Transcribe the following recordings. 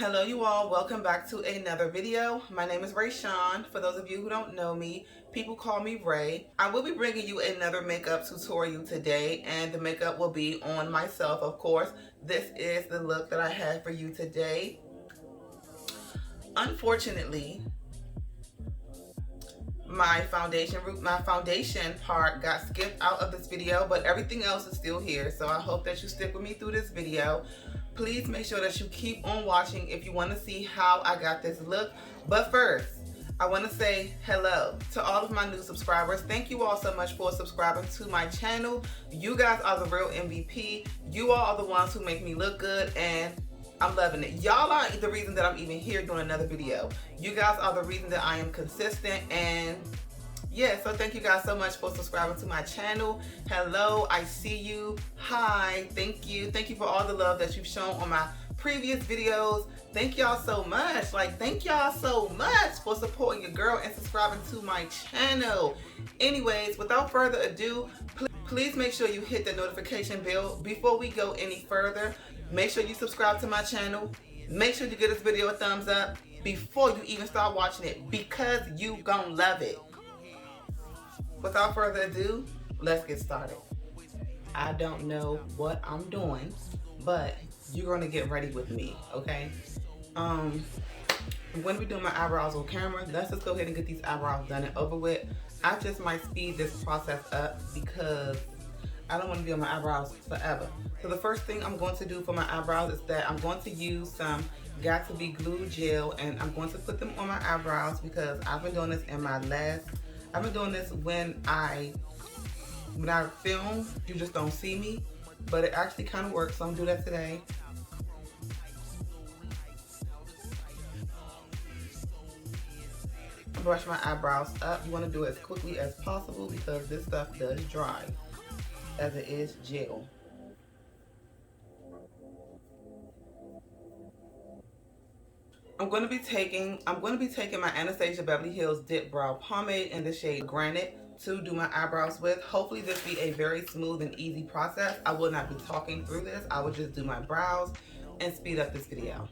Hello you all, welcome back to another video. My name is Rayshawn. For those of you who don't know me, people call me Ray. I will be bringing you another makeup tutorial today, and the makeup will be on myself, of course. This is the look that I have for you today. Unfortunately, my foundation part got skipped out of this video, but everything else is still here, so I hope that you stick with me through this video. Please make sure that you keep on watching if you want to see how I got this look. But first, I want to say hello to all of my new subscribers. Thank you all so much for subscribing to my channel. You guys are the real MVP. You all are the ones who make me look good, and I'm loving it. Y'all are the reason that I'm even here doing another video. You guys are the reason that I am consistent, and yeah, so thank you guys so much for subscribing to my channel. Hello, I see you. Hi, thank you. Thank you for all the love that you've shown on my previous videos. Thank y'all so much. Thank y'all so much for supporting your girl and subscribing to my channel. Anyways, without further ado, please make sure you hit the notification bell before we go any further. Make sure you subscribe to my channel. Make sure you give this video a thumbs up before you even start watching it, because you gonna love it. Without further ado, let's get started. I don't know what I'm doing, but you're gonna get ready with me, okay? I'm gonna be doing my eyebrows on camera. Let's just go ahead and get these eyebrows done and over with. I just might speed this process up because I don't want to be on my eyebrows forever. So the first thing I'm going to do for my eyebrows is that I'm going to use some Got To Be Glue gel, and I'm going to put them on my eyebrows because I've been doing this I've been doing this when I film. You just don't see me, but it actually kind of works, so I'm gonna do that today. Brush my eyebrows up. You want to do it as quickly as possible because this stuff does dry, as it is gel. I'm going to be taking my Anastasia Beverly Hills Dip Brow Pomade in the shade Granite to do my eyebrows with. Hopefully this be a very smooth and easy process. I will not be talking through this. I will just do my brows and speed up this video.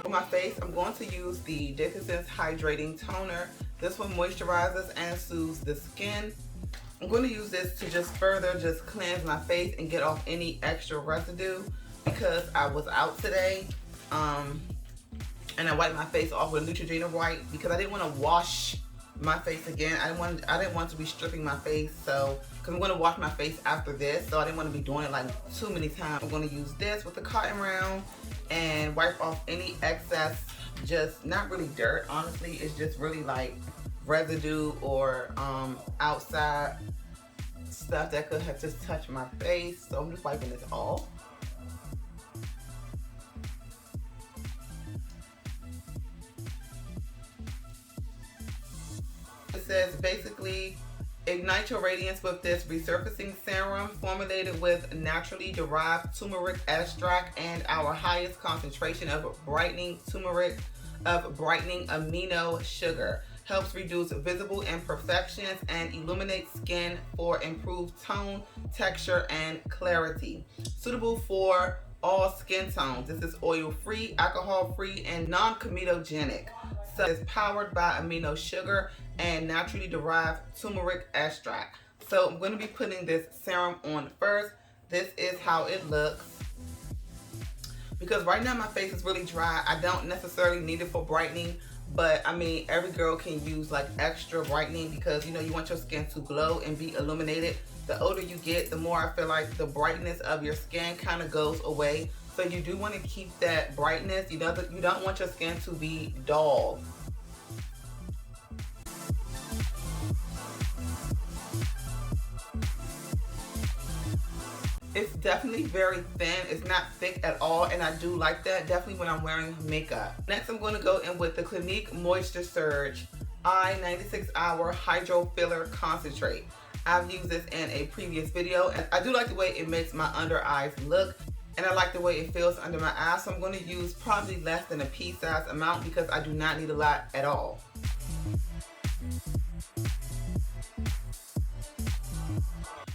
For my face, I'm going to use the Dickinson's Hydrating Toner. This one moisturizes and soothes the skin. I'm going to use this to just further cleanse my face and get off any extra residue because I was out today. And I wiped my face off with a Neutrogena wipe because I didn't want to wash my face again. I didn't want to be stripping my face, so because I'm going to wash my face after this, so I didn't want to be doing it like too many times. I'm going to use this with the cotton round and wipe off any excess, just not really dirt, honestly. It's just really like residue or outside stuff that could have just touched my face. So I'm just wiping this off. says basically, ignite your radiance with this resurfacing serum formulated with naturally derived turmeric extract and our highest concentration of brightening amino sugar. Helps reduce visible imperfections and illuminate skin for improved tone, texture, and clarity. Suitable for all skin tones. This is oil-free, alcohol-free, and non-comedogenic. So it's powered by amino sugar and naturally derived turmeric extract. So I'm going to be putting this serum on first. This is how it looks. Because right now my face is really dry. I don't necessarily need it for brightening, but I mean, every girl can use like extra brightening because you know you want your skin to glow and be illuminated. The older you get, the more I feel like the brightness of your skin kind of goes away. So you do want to keep that brightness. You don't want your skin to be dull. It's definitely very thin. It's not thick at all, and I do like that, definitely when I'm wearing makeup. Next, I'm going to go in with the Clinique Moisture Surge Eye 96 Hour Hydro Filler Concentrate. I've used this in a previous video, and I do like the way it makes my under eyes look, and I like the way it feels under my eyes, so I'm going to use probably less than a pea-sized amount because I do not need a lot at all.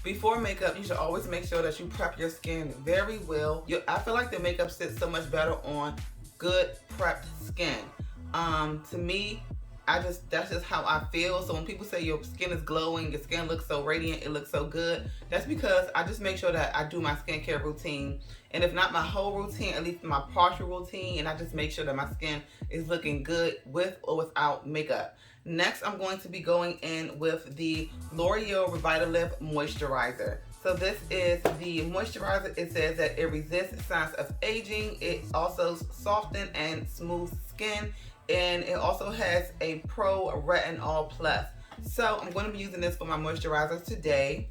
Before makeup, you should always make sure that you prep your skin very well. I feel like the makeup sits so much better on good prepped skin. To me, that's just how I feel. So when people say your skin is glowing, your skin looks so radiant, it looks so good, that's because I just make sure that I do my skincare routine. And if not my whole routine, at least my partial routine, and I just make sure that my skin is looking good with or without makeup. Next, I'm going to be going in with the L'Oreal Revitalift Moisturizer. So this is the moisturizer. It says that it resists signs of aging. It also softens and smooths skin. And it also has a Pro Retinol Plus. So I'm going to be using this for my moisturizer today.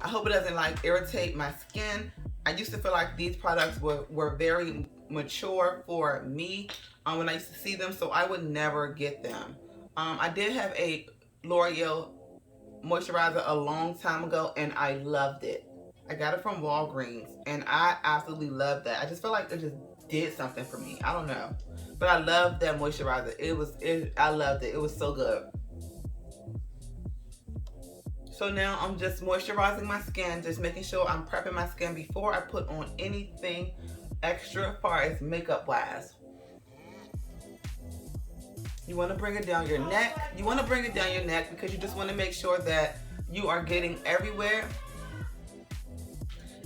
I hope it doesn't like irritate my skin. I used to feel like these products were very mature for me when I used to see them, so I would never get them. I did have a L'Oreal moisturizer a long time ago, and I loved it. I got it from Walgreens, and I absolutely loved that. I just felt like it just did something for me. I don't know, but I loved that moisturizer. I loved it. It was so good. So now I'm just moisturizing my skin, just making sure I'm prepping my skin before I put on anything extra as far as makeup wise. You want to bring it down your neck. You want to bring it down your neck because you just want to make sure that you are getting everywhere.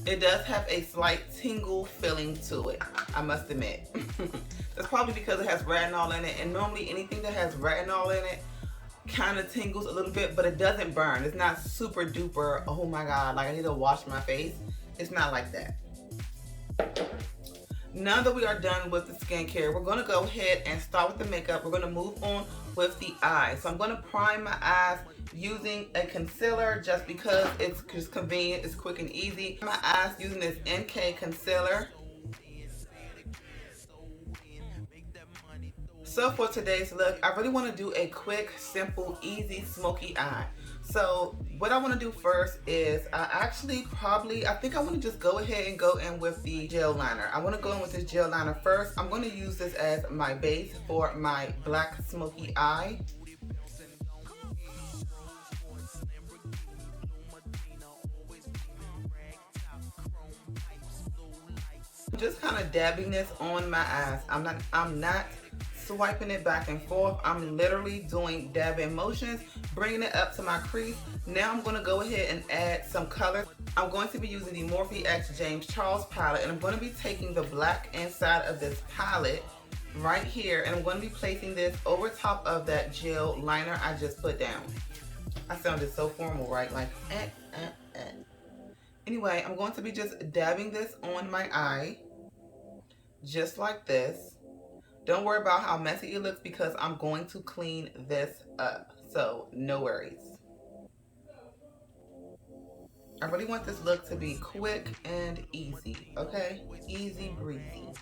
It does have a slight tingle feeling to it, I must admit. That's probably because it has retinol in it, and normally anything that has retinol in it kind of tingles a little bit, but it doesn't burn. It's not super duper, oh my god, like I need to wash my face. It's not like that. Now that we are done with the skincare, we're going to go ahead and start with the makeup. We're going to move on with the eyes. So I'm going to prime my eyes using a concealer just because it's just convenient, it's quick and easy. My eyes using this NK concealer. So for today's look, I really want to do a quick, simple, easy, smoky eye. So what I want to do first is I think I want to just go ahead and go in with the gel liner. I want to go in with this gel liner first. I'm going to use this as my base for my black smoky eye. I'm just kind of dabbing this on my eyes. I'm not swiping it back and forth. I'm literally doing dabbing motions, bringing it up to my crease. Now I'm going to go ahead and add some color. I'm going to be using the Morphe X James Charles palette, and I'm going to be taking the black inside of this palette right here, and I'm going to be placing this over top of that gel liner I just put down. I sounded so formal, right? Like, Anyway, I'm going to be just dabbing this on my eye, just like this. Don't worry about how messy it looks because I'm going to clean this up. So no worries. I really want this look to be quick and easy, okay? Easy breezy.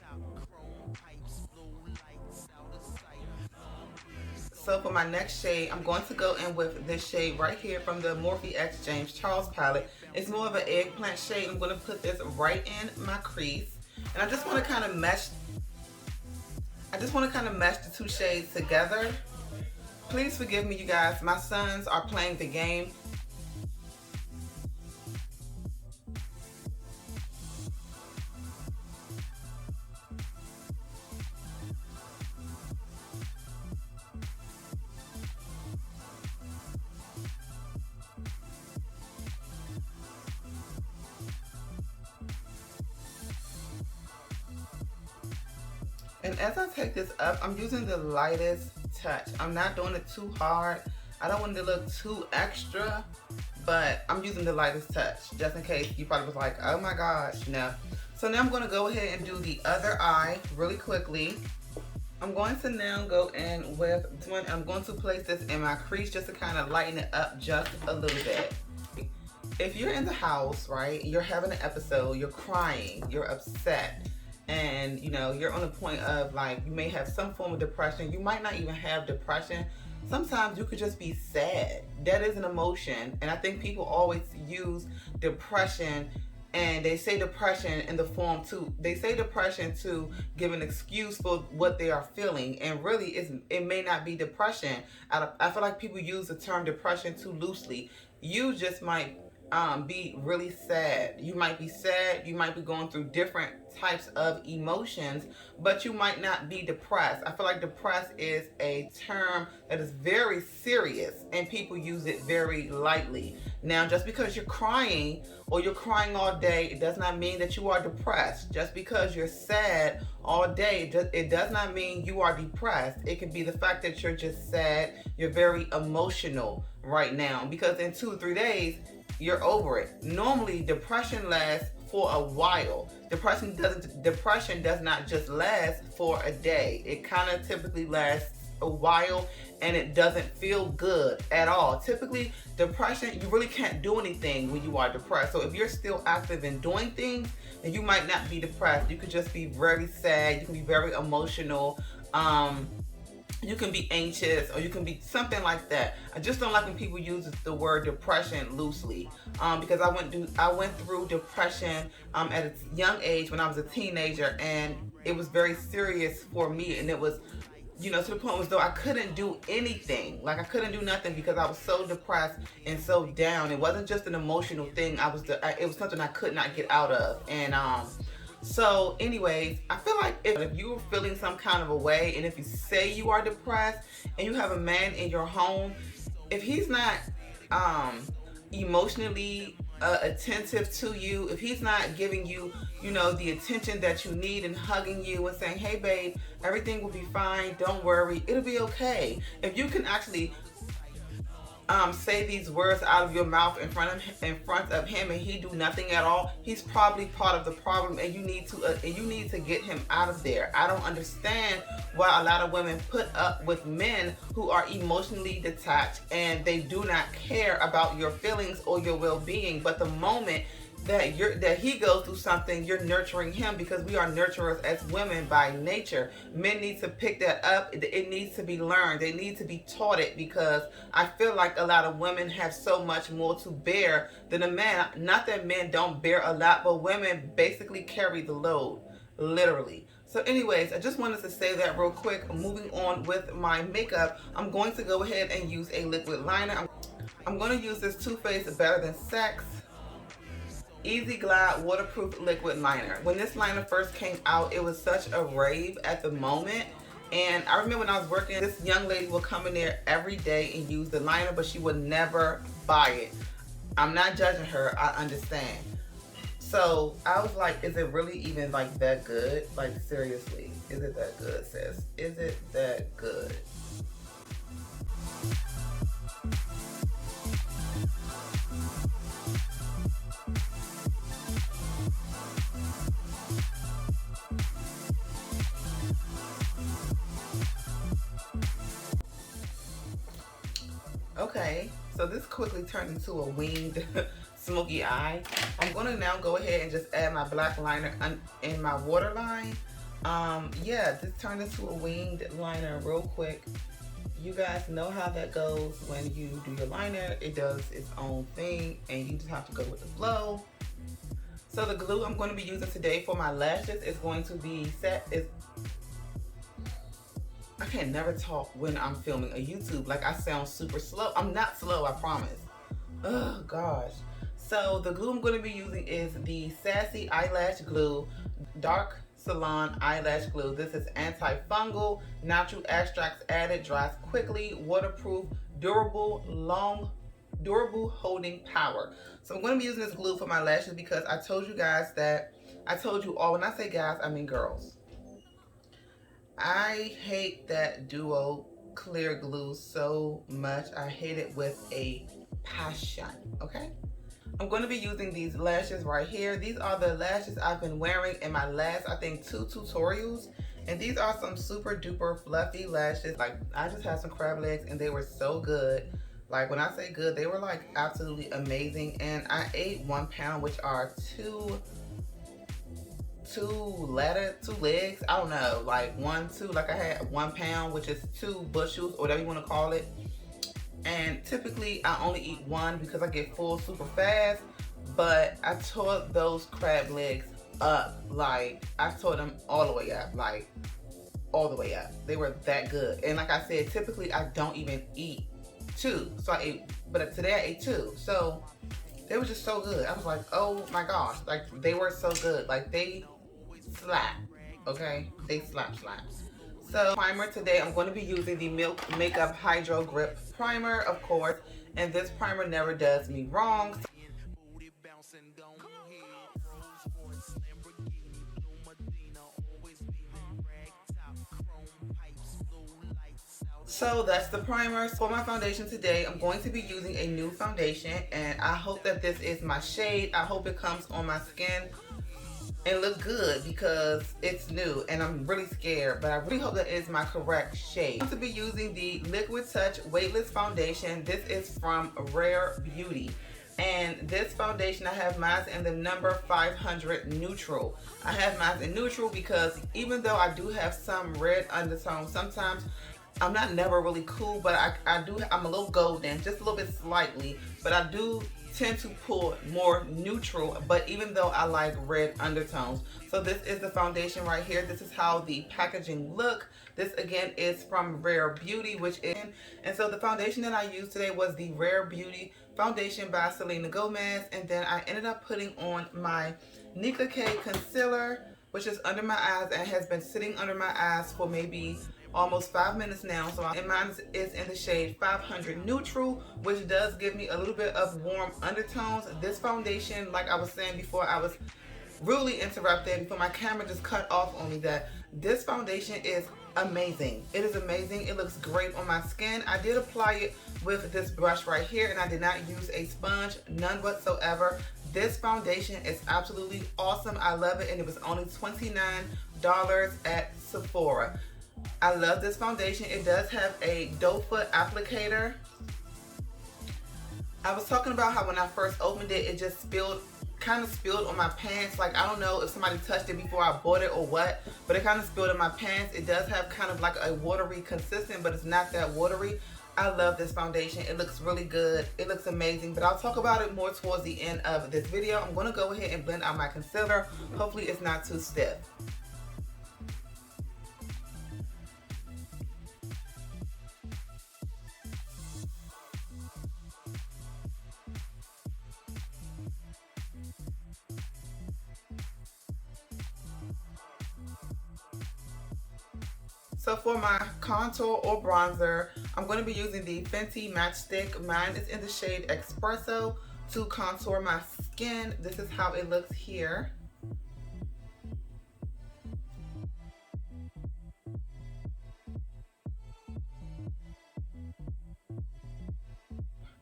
So for my next shade, I'm going to go in with this shade right here from the Morphe X James Charles palette. It's more of an eggplant shade. I'm going to put this right in my crease. And I just want to kind of mesh the two shades together. Please forgive me, you guys. My sons are playing the game. And as I take this up, I'm using the lightest touch. I'm not doing it too hard. I don't want it to look too extra, but I'm using the lightest touch, just in case you probably was like, oh my gosh, no. So now I'm gonna go ahead and do the other eye really quickly. I'm going to now go in with this one. I'm going to place this in my crease just to kind of lighten it up just a little bit. If you're in the house, right, you're having an episode, you're crying, you're upset, and you know you're on the point of like you may have some form of depression. You might not even have depression. Sometimes you could just be sad. That is an emotion, and I think people always use depression, and they say depression in the form to, they say depression to give an excuse for what they are feeling, and really it may not be depression. I feel like people use the term depression too loosely. You just might be really sad. You might be sad, you might be going through different types of emotions, but you might not be depressed. I feel like depressed is a term that is very serious and people use it very lightly. Now, just because you're crying or you're crying all day, it does not mean that you are depressed. Just because you're sad all day, it does not mean you are depressed. It can be the fact that you're just sad, you're very emotional right now, because in 2 or 3 days, you're over it. Normally, depression lasts for a while. Depression does not just last for a day. It kind of typically lasts a while, and it doesn't feel good at all. Typically, depression, you really can't do anything when you are depressed. So if you're still active in doing things, then you might not be depressed. You could just be very sad. You can be very emotional. You can be anxious, or you can be something like that. I just don't like when people use the word depression loosely, because I went through depression at a young age when I was a teenager, and it was very serious for me, and it was, you know, to the point as though I couldn't do anything. Like I couldn't do nothing because I was so depressed and so down. It wasn't just an emotional thing. It was something I could not get out of, and so anyways, I feel like if you're feeling some kind of a way, and if you say you are depressed and you have a man in your home, if he's not emotionally attentive to you, if he's not giving you, you know, the attention that you need and hugging you and saying, hey babe, everything will be fine, don't worry, it'll be okay. If you can actually say these words out of your mouth in front of him and he do nothing at all, he's probably part of the problem, and you need to get him out of there. I don't understand why a lot of women put up with men who are emotionally detached and they do not care about your feelings or your well-being. But the moment that he goes through something, you're nurturing him, because we are nurturers as women by nature. Men need to pick that up. It needs to be learned. They need to be taught it, because I feel like a lot of women have so much more to bear than a man. Not that men don't bear a lot, but women basically carry the load, literally. So anyways, I just wanted to say that real quick. Moving on with my makeup, I'm going to go ahead and use a liquid liner. I'm going to use this Too Faced Better Than Sex Easy Glide Waterproof Liquid Liner. When this liner first came out, it was such a rave at the moment. And I remember when I was working, this young lady would come in there every day and use the liner, but she would never buy it. I'm not judging her, I understand. So I was like, is it really even like that good? Like seriously, is it that good, sis? Is it that good? Okay, so this quickly turned into a winged smoky eye. I'm gonna now go ahead and just add my black liner in my waterline. Yeah, this turned into a winged liner real quick. you guys know how that goes when you do your liner. It does its own thing and you just have to go with the flow. So the glue I'm going to be using today for my lashes is going to be I can never talk when I'm filming a YouTube. Like, I sound super slow. I'm not slow, I promise. Oh gosh. So the glue I'm going to be using is the Sassy Eyelash Glue Dark Salon Eyelash Glue. This is antifungal, natural extracts added, dries quickly, waterproof, durable holding power. So I'm going to be using this glue for my lashes because I told you guys that, I told you all, when I say guys, I mean girls. I hate that duo clear glue so much. I hate it with a passion, okay? I'm going to be using these lashes right here. These are the lashes I've been wearing in my last, I think, 2 tutorials. And these are some super duper fluffy lashes. Like, I just had some crab legs and they were so good. Like, when I say good, they were like absolutely amazing. And I ate 1 pound, which are two legs. I don't know, like 1, 2, like I had 1 pound, which is 2 bushels or whatever you want to call it. And typically I only eat 1 because I get full super fast, but I tore those crab legs up. Like, I tore them all the way up, like all the way up. They were that good. And like I said, typically I don't even eat 2. So I ate, but today I ate 2. So they were just so good. I was like, oh my gosh, like they were so good. Like, they slap, okay? They slap. So primer today, I'm going to be using the Milk Makeup Hydro Grip Primer, of course, and this primer never does me wrong. So that's the primer. For my foundation today, I'm going to be using a new foundation, and I hope that this is my shade. I hope it comes on my skin and look good because it's new and I'm really scared, but I really hope that is my correct shade. I'm going to be using the Liquid Touch Weightless Foundation. This is from Rarebeauty. And this foundation, I have mine in the number 500 neutral. I have mine in neutral because even though I do have some red undertones, sometimes I'm not never really cool, but I'm a little golden, just a little bit slightly, but I do tend to pull more neutral, but even though I like red undertones. So this is the foundation right here. This is how the packaging look. This again is from Rarebeauty, and so the foundation that I used today was the Rarebeauty foundation by Selena Gomez, and then I ended up putting on my Nicka K concealer, which is under my eyes and has been sitting under my eyes for maybe almost 5 minutes now. So mine is in the shade 500 neutral, which does give me a little bit of warm undertones. This foundation, like I was saying before, I was really interrupted before my camera just cut off on me, that this foundation is amazing. It is amazing. It looks great on my skin. I did apply it with this brush right here, and I did not use a sponge, none whatsoever. This foundation is absolutely awesome. I love it, and it was only $29 at Sephora. I love this foundation. It does have a doe foot applicator. I was talking about how when I first opened it, it just kind of spilled on my pants. Like, I don't know if somebody touched it before I bought it or what, but it kind of spilled on my pants. It does have kind of like a watery consistent, but it's not that watery. I love this foundation. It looks really good. It looks amazing, but I'll talk about it more towards the end of this video. I'm going to go ahead and blend out my concealer. Hopefully it's not too stiff. So for my contour or bronzer, I'm going to be using the Fenty Match Stick. Mine is in the shade Expresso to contour my skin. This is how it looks here.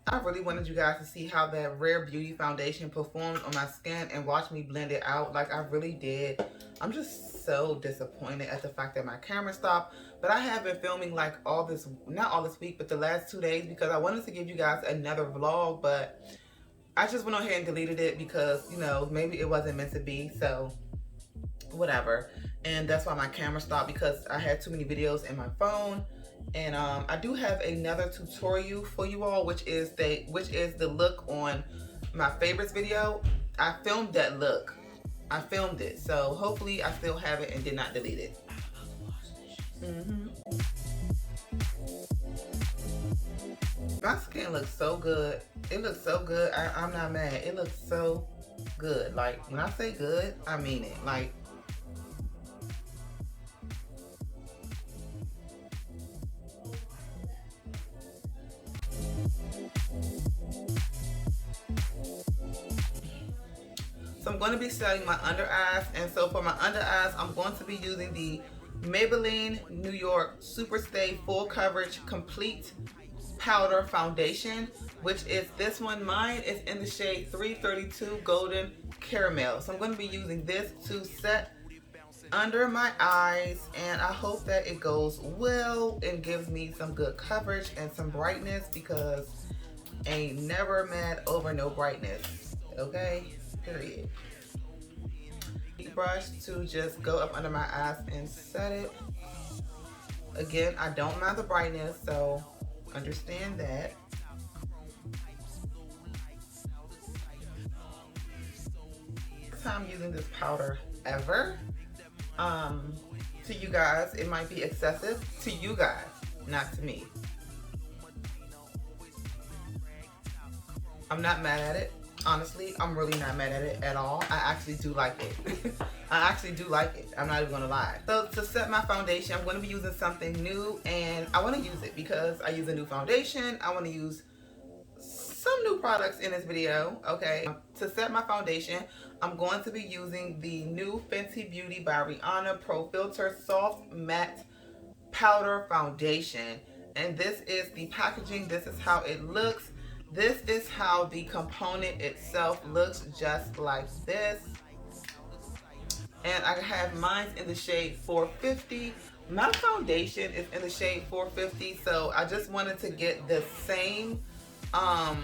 I really wanted you guys to see how that Rarebeauty foundation performed on my skin and watch me blend it out. Like, I really did. I'm just so disappointed at the fact that my camera stopped. But I have been filming like not all this week, but the last 2 days, because I wanted to give you guys another vlog, but I just went on here and deleted it because, you know, maybe it wasn't meant to be, so whatever. And that's why my camera stopped, because I had too many videos in my phone And I do have another tutorial for you all, which is the look on my favorites video. I filmed that look. I filmed it, so hopefully I still have it and did not delete it. My skin looks so good. It looks so good. I'm not mad. It looks so good. Like, when I say good, I mean it. Like, so I'm going to be setting my under eyes, and so for my under eyes, I'm going to be using the Maybelline New York Super Stay Full Coverage Complete Powder Foundation, which is this one. Mine is in the shade 332 Golden Caramel. So I'm going to be using this to set under my eyes, and I hope that it goes well and gives me some good coverage and some brightness, because ain't never mad over no brightness, okay? Period. Brush to just go up under my eyes and set it. Again, I don't mind the brightness, so understand that. First time using this powder ever. To you guys, it might be excessive. To you guys, not to me. I'm not mad at it. Honestly, I'm really not mad at it at all. I actually do like it. I actually do like it. I'm not even gonna lie. So to set my foundation, I'm gonna be using something new, and I wanna use it because I use a new foundation. I wanna use some new products in this video, okay? To set my foundation, I'm going to be using the new Fenty Beauty by Rihanna Pro Filter Soft Matte Powder Foundation. And this is the packaging. This is how it looks. This is how the component itself looks, just like this. And I have mine in the shade 450. My foundation is in the shade 450, so I just wanted to get the same, I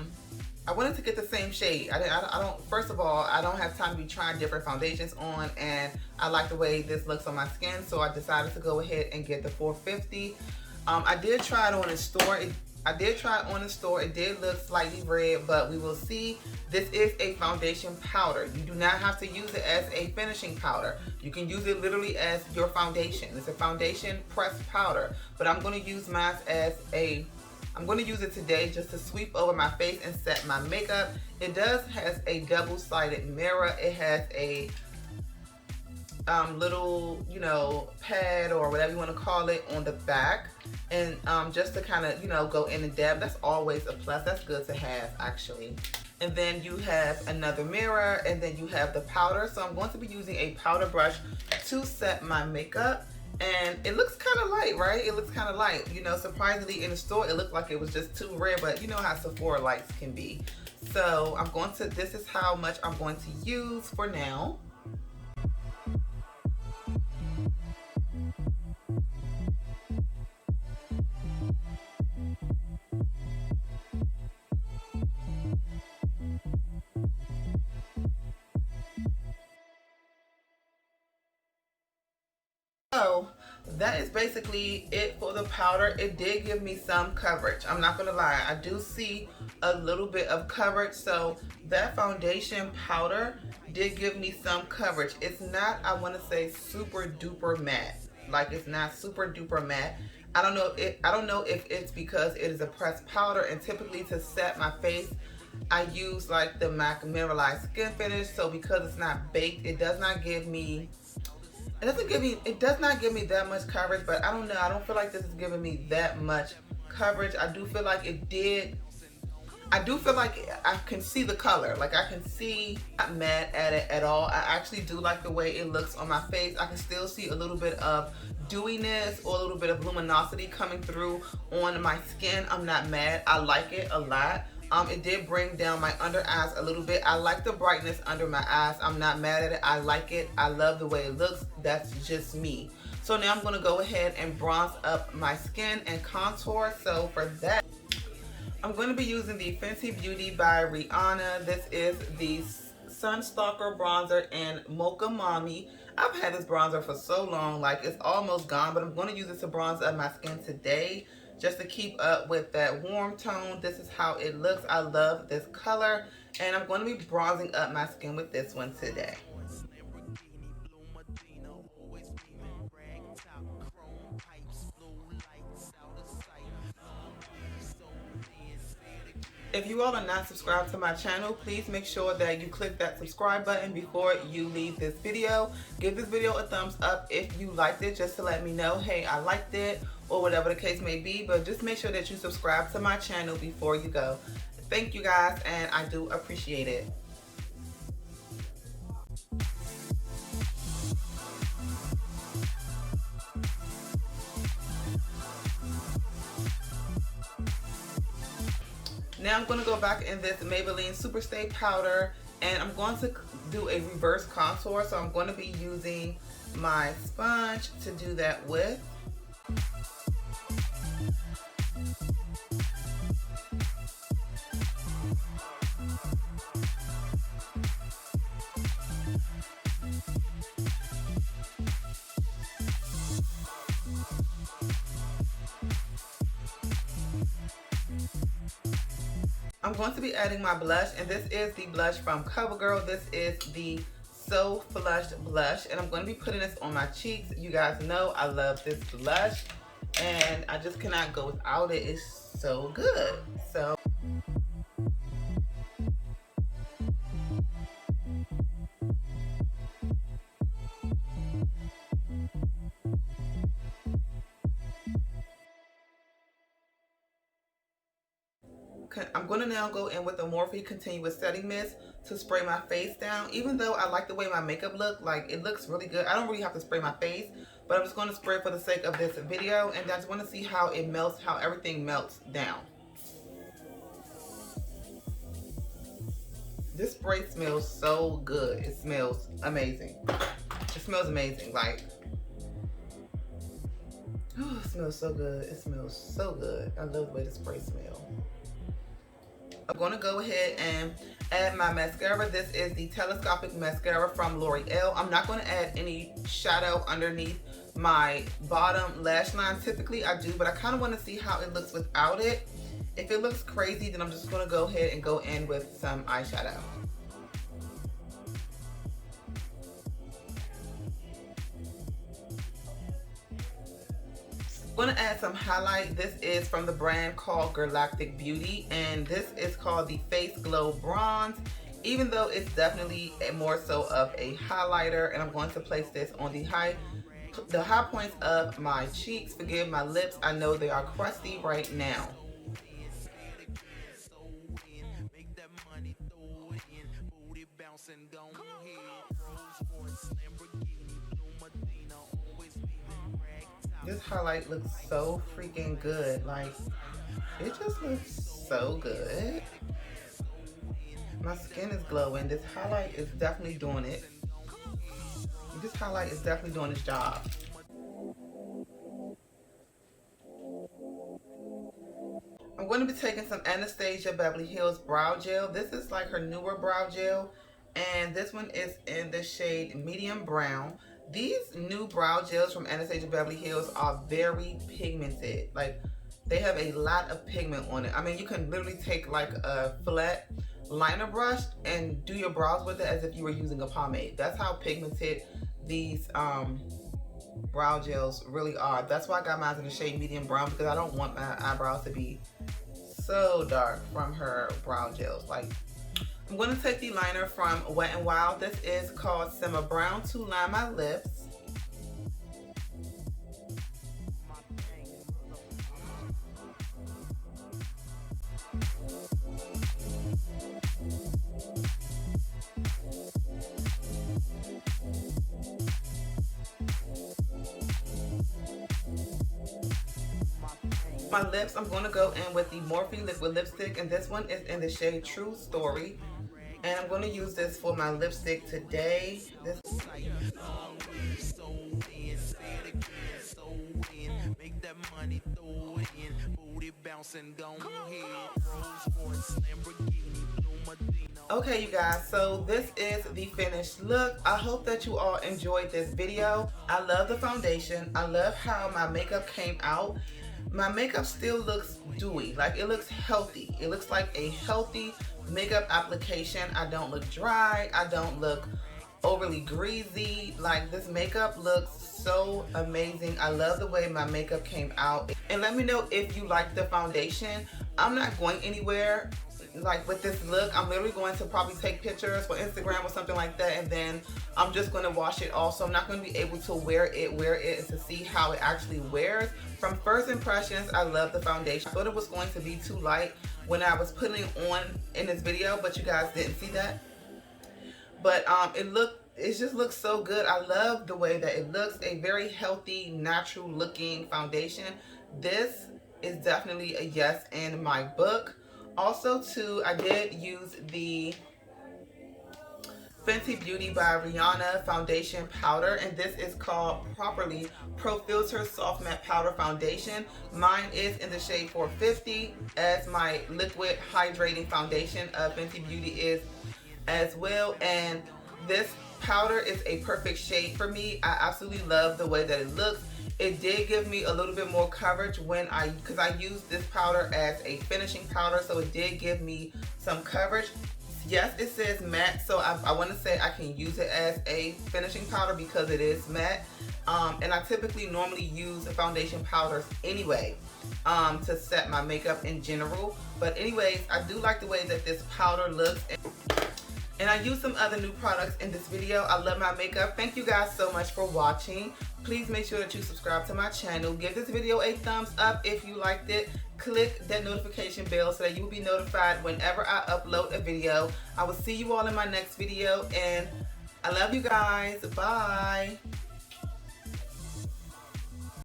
wanted to get the same shade. I don't, first of all, I don't have time to be trying different foundations on, and I like the way this looks on my skin, so I decided to go ahead and get the 450. I did try it on the store. It did look slightly red, but we will see. This is a foundation powder. You do not have to use it as a finishing powder. You can use it literally as your foundation. It's a foundation pressed powder, but I'm going to use mine as I'm going to use it today just to sweep over my face and set my makeup. It does has a double-sided mirror. It has a little, you know, pad or whatever you want to call it on the back, and just to kind of, you know, go in depth. That's always a plus. That's good to have, actually. And then you have another mirror, and then you have the powder. So I'm going to be using a powder brush to set my makeup, and it looks kind of light, right? It looks kind of light. You know, surprisingly, in the store it looked like it was just too red, but you know how Sephora lights can be. So I'm going to, this is how much I'm going to use for now. So that is basically it for the powder. It did give me some coverage. I'm not gonna lie, I do see a little bit of coverage. So that foundation powder did give me some coverage. It's not, I want to say, super duper matte. Like, it's not super duper matte. I don't know if it's because it is a pressed powder, and typically to set my face I use like the MAC Mineralized Skin Finish. So because it's not baked, it does not give me it does not give me that much coverage, but I don't know. I don't feel like this is giving me that much coverage. I do feel like it did. I do feel like I can see the color. Like, I can see, I'm not mad at it at all. I actually do like the way it looks on my face. I can still see a little bit of dewiness or a little bit of luminosity coming through on my skin. I'm not mad. I like it a lot. It did bring down my under eyes a little bit. I like the brightness under my eyes. I'm not mad at it. I like it. I love the way it looks. That's just me. So now I'm going to go ahead and bronze up my skin and contour. So for that, I'm going to be using the Fenty Beauty by Rihanna. This is the Stalker bronzer in Mocha Mami. I've had this bronzer for so long, like it's almost gone, but I'm going to use it to bronze up my skin today just to keep up with that warm tone. This is how it looks. I love this color, and I'm going to be bronzing up my skin with this one today. If you all are not subscribed to my channel, please make sure that you click that subscribe button before you leave this video. Give this video a thumbs up if you liked it, just to let me know, hey, I liked it, or whatever the case may be. But just make sure that you subscribe to my channel before you go. Thank you guys, and I do appreciate it. Now I'm going to go back in this Maybelline Superstay powder, and I'm going to do a reverse contour. So I'm going to be using my sponge to do that with. I'm going to be adding my blush, and this is the blush from CoverGirl. This is the So Flushed blush, and I'm going to be putting this on my cheeks. You guys know I love this blush, and I just cannot go without it. It's so good. So I'm going to now go in with the Morphe Continuous Setting Mist to spray my face down. Even though I like the way my makeup look, like it looks really good. I don't really have to spray my face, but I'm just going to spray for the sake of this video, and I just want to see how it melts, how everything melts down. This spray smells so good. It smells amazing. It smells amazing. Like, oh, it smells so good. It smells so good. I love the way the spray smells. I'm going to go ahead and add my mascara. This is the Telescopic mascara from L'Oreal. I'm not going to add any shadow underneath my bottom lash line. Typically I do, but I kind of want to see how it looks without it. If it looks crazy, then I'm just going to go ahead and go in with some eyeshadow. I'm going to add some highlight. This is from the brand called Galactic Beauty, and this is called the Face Glow Bronze, even though it's definitely more so of a highlighter. And I'm going to place this on the high points of my cheeks. Forgive my lips, I know they are crusty right now. This highlight looks so freaking good. Like, it just looks so good. My skin is glowing. This highlight is definitely doing it. This highlight is definitely doing its job. I'm going to be taking some Anastasia Beverly Hills Brow Gel. This is like her newer brow gel, and this one is in the shade Medium Brown. These new brow gels from Anastasia Beverly Hills are very pigmented. Like, they have a lot of pigment on it. I mean, you can literally take like a flat liner brush and do your brows with it as if you were using a pomade. That's how pigmented these brow gels really are. That's why I got mine in the shade Medium Brown, because I don't want my eyebrows to be so dark from her brow gels. Like, I'm going to take the liner from Wet n Wild. This is called Simma Brown to line my lips. My lips, I'm going to go in with the Morphe Liquid Lipstick, and this one is in the shade True Story. And I'm going to use this for my lipstick today. Okay, you guys, so this is the finished look. I hope that you all enjoyed this video. I love the foundation. I love how my makeup came out. My makeup still looks dewy, like it looks healthy. It looks like a healthy makeup application. I don't look dry. I don't look overly greasy. Like, this makeup looks so amazing. I love the way my makeup came out. And let me know if you like the foundation. I'm not going anywhere like with this look. I'm literally going to probably take pictures for Instagram or something like that, and then I'm just going to wash it off. So I'm not going to be able to wear it and to see how it actually wears. From first impressions, I love the foundation. I thought it was going to be too light when I was putting it on in this video, but you guys didn't see that. But it just looks so good. I love the way that it looks. A very healthy, natural looking foundation. This is definitely a yes in my book. Also too, I did use the Fenty Beauty by Rihanna foundation powder, and this is called properly Pro Filter Soft Matte Powder Foundation. Mine is in the shade 450, as my liquid hydrating foundation of Fenty Beauty is as well. And this powder is a perfect shade for me. I absolutely love the way that it looks. It did give me a little bit more coverage because I used this powder as a finishing powder, so it did give me some coverage. Yes, it says matte, so I want to say I can use it as a finishing powder because it is matte. And I typically normally use foundation powders anyway to set my makeup in general. But anyways, I do like the way that this powder looks. And I used some other new products in this video. I love my makeup. Thank you guys so much for watching. Please make sure that you subscribe to my channel. Give this video a thumbs up if you liked it. Click that notification bell so that you will be notified whenever I upload a video. I will see you all in my next video, and I love you guys. Bye.